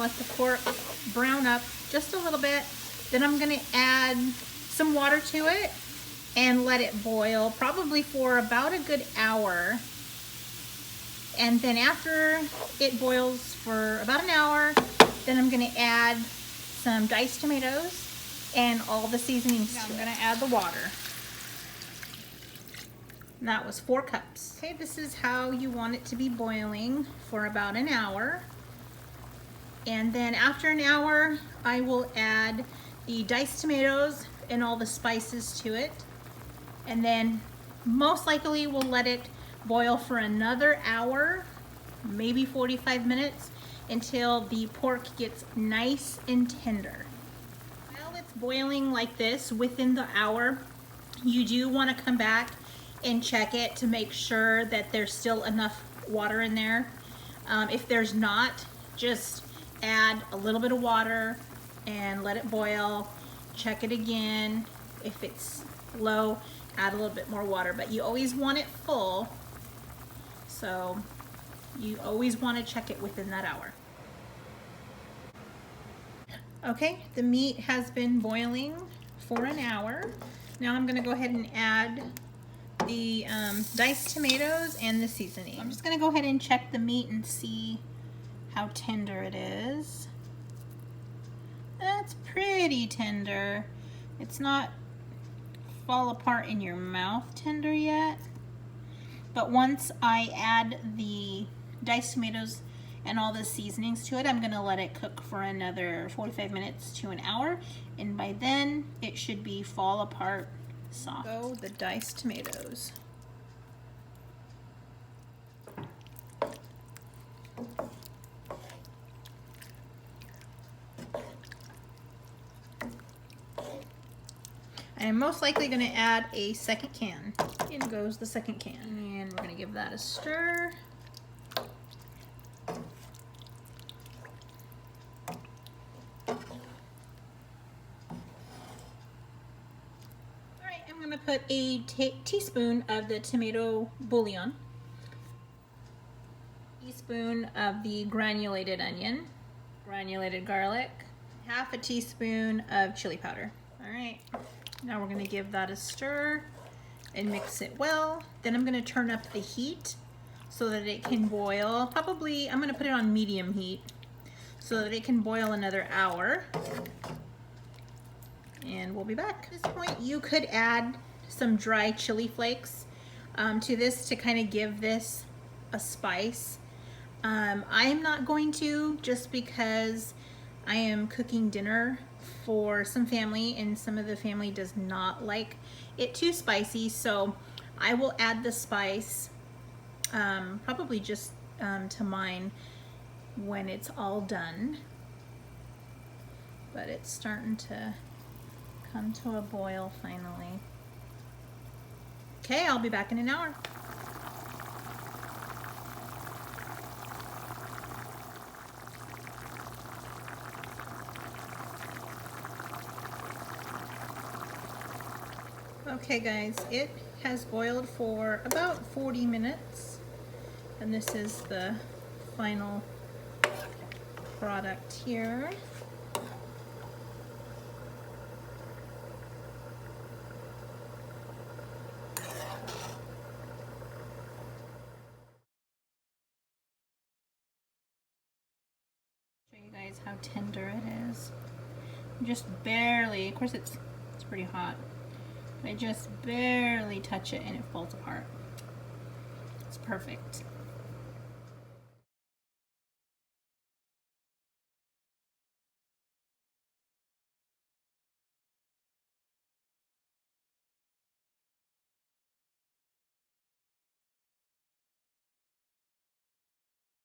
let the pork brown up just a little bit. Then I'm gonna add some water to it and let it boil probably for about a good hour. And then after it boils for about an hour, then I'm gonna add some diced tomatoes and all the seasonings to it. I'm gonna add the water. And that was 4 cups. Okay, this is how you want it to be boiling for about an hour. And then after an hour, I will add the diced tomatoes and all the spices to it. And then most likely we'll let it boil for another hour, maybe 45 minutes, until the pork gets nice and tender. While it's boiling like this within the hour, you do want to come back and check it to make sure that there's still enough water in there. If there's not, just add a little bit of water and let it boil. Check it again. If it's low, add a little bit more water, but you always want it full, so you always want to check it within that hour. Okay, the meat has been boiling for an hour. Now I'm going to go ahead and add the diced tomatoes and the seasoning. I'm just going to go ahead and check the meat and see how tender it is. That's pretty tender. It's not fall apart in your mouth tender yet, but once I add the diced tomatoes and all the seasonings to it, I'm gonna let it cook for another 45 minutes to an hour, and by then it should be fall apart soft. So the diced tomatoes. I'm most likely going to add a second can. In goes the second can. And we're going to give that a stir. Alright, I'm going to put a teaspoon of the tomato bouillon, teaspoon of the granulated onion, granulated garlic, half a teaspoon of chili powder. Alright. Now we're going to give that a stir and mix it well. Then I'm going to turn up the heat so that it can boil. Probably, I'm going to put it on medium heat so that it can boil another hour. And we'll be back. At this point, you could add some dry chili flakes to this to kind of give this a spice. I'm not going to, just because I am cooking dinner for some family, and some of the family does not like it too spicy, so I will add the spice probably just to mine when it's all done. But it's starting to come to a boil finally. Okay, I'll be back in an hour. Okay guys, it has boiled for about 40 minutes, and this is the final product here. Show you guys how tender it is. Just barely, of course it's pretty hot. I just barely touch it and it falls apart. It's perfect.